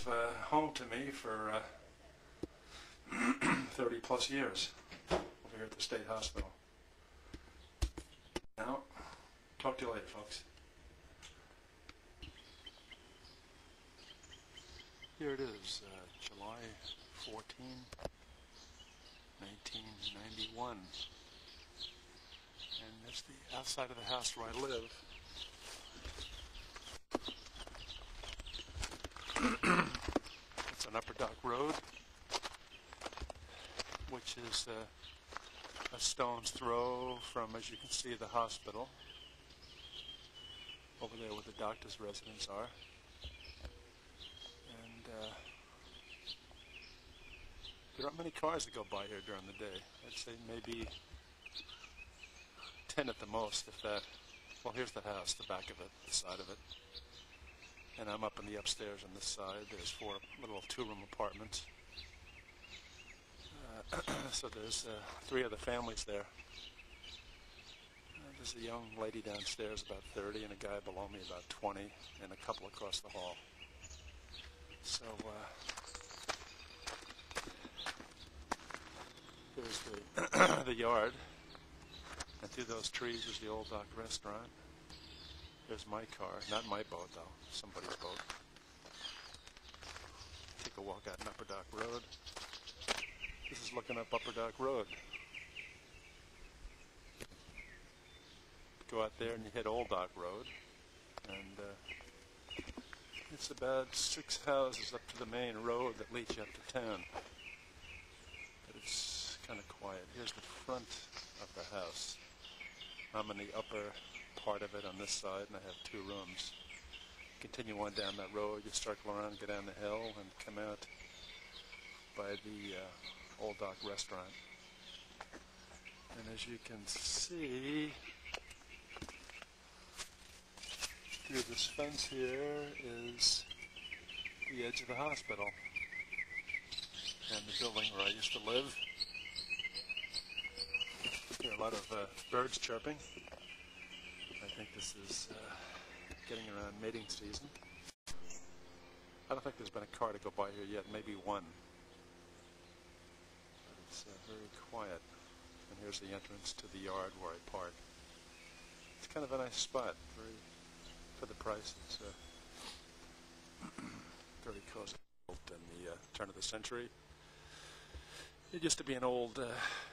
home to me for 30 plus years over here at the state hospital. Now, talk to you later, folks. Here it is, July 14, 1991. And there's the outside of the house where I live. It's on Upper Dock Road, which is a stone's throw from, as you can see, the hospital. Over there where the doctor's residence are. And there aren't many cars that go by here during the day. I'd say maybe 10 at the most, if that. Well, here's the house, the back of it, the side of it. And I'm up in the upstairs on this side. There's 4 little 2-room apartments. So there's 3 other families there. There's a young lady downstairs about 30 and a guy below me about 20 and a couple across the hall. So there's the yard, and through those trees is the Old Dock restaurant. There's my car, not my boat though, somebody's boat. Take a walk out on Upper Dock Road. This is looking up Upper Dock Road. Go out there and you hit Old Dock Road, and it's about 6 houses up to the main road that leads you up to town. But it's kind of quiet. Here's the front of the house. I'm in the upper part of it on this side, and I have 2 rooms. Continue on down that road, you circle around, go down the hill, and come out by the Old Dock restaurant. And as you can see, through this fence here is the edge of the hospital and the building where I used to live. There are a lot of birds chirping. I think this is getting around mating season. I don't think there's been a car to go by here yet, maybe one. But it's very quiet. And here's the entrance to the yard where I park. It's kind of a nice spot, for the price. It's very cozy. Built in the turn of the century. It used to be an old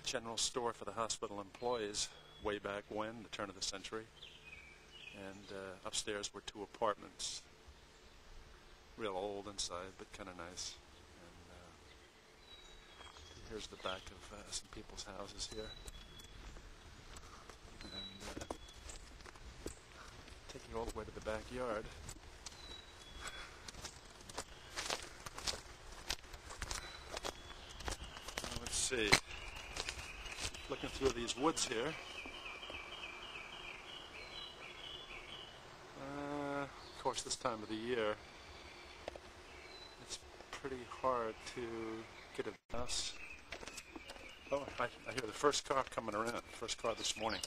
general store for the hospital employees way back when, the turn of the century. And upstairs were 2 apartments. Real old inside, but kind of nice. And here's the back of some people's houses here. And taking all the way to the backyard. Let's see. Looking through these woods here. Of course, this time of the year, it's pretty hard to get a house. Oh, I hear the first car coming around. First car this morning.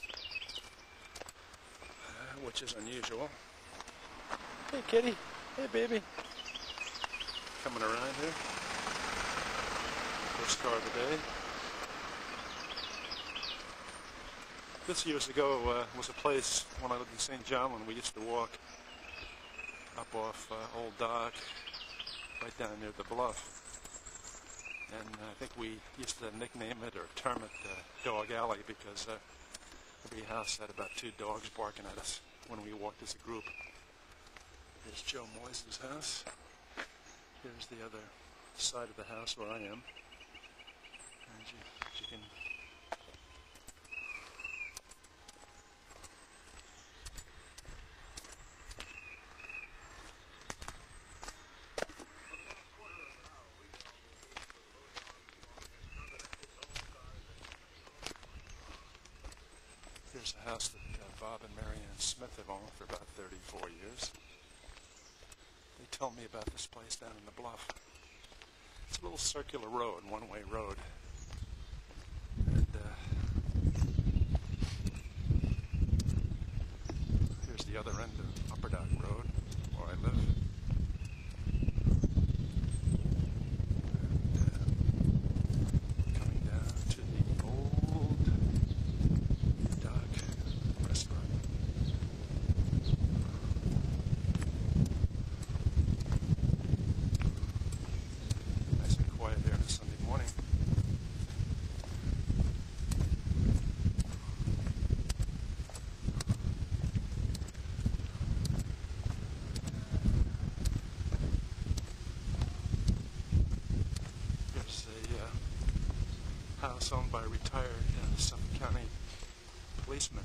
Which is unusual. Hey kitty, hey baby. Coming around here. First car of the day. This years ago was a place when I lived in St. John when we used to walk up off Old Dock, right down near the Bluff. And I think we used to nickname it or term it Dog Alley because every house had about 2 dogs barking at us when we walked as a group. Here's Joe Moyes' house. Here's the other side of the house where I am. And you can Here's a house that Bob and Marianne Smith have owned for about 34 years. They told me about this place down in the Bluff. It's a little circular road, one-way road. And here's the other end of Upper Dock Road, where I live. house owned by a retired Suffolk County policeman,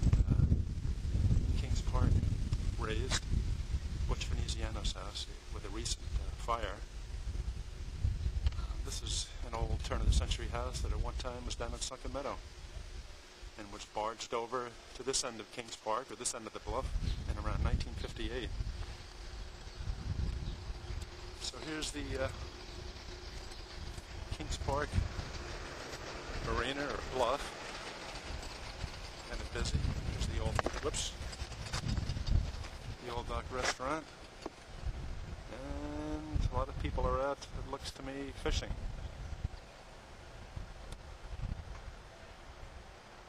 Kings Park, raised Butch Veneziano's house with a recent fire. This is an old turn-of-the-century house that at one time was down at Sunken Meadow and was barged over to this end of Kings Park, or this end of the Bluff, in around 1958. So here's the Kings Park Marina, or Bluff. Kind of busy. Here's the old, the Old Dock restaurant. And a lot of people are out, it looks to me, fishing.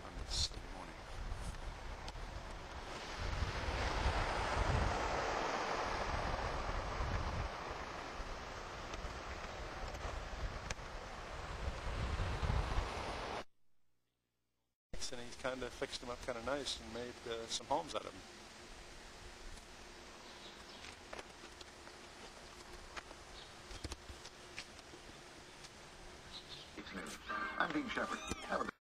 On this morning. And he's kind of fixed them up kind of nice and made some homes out of them.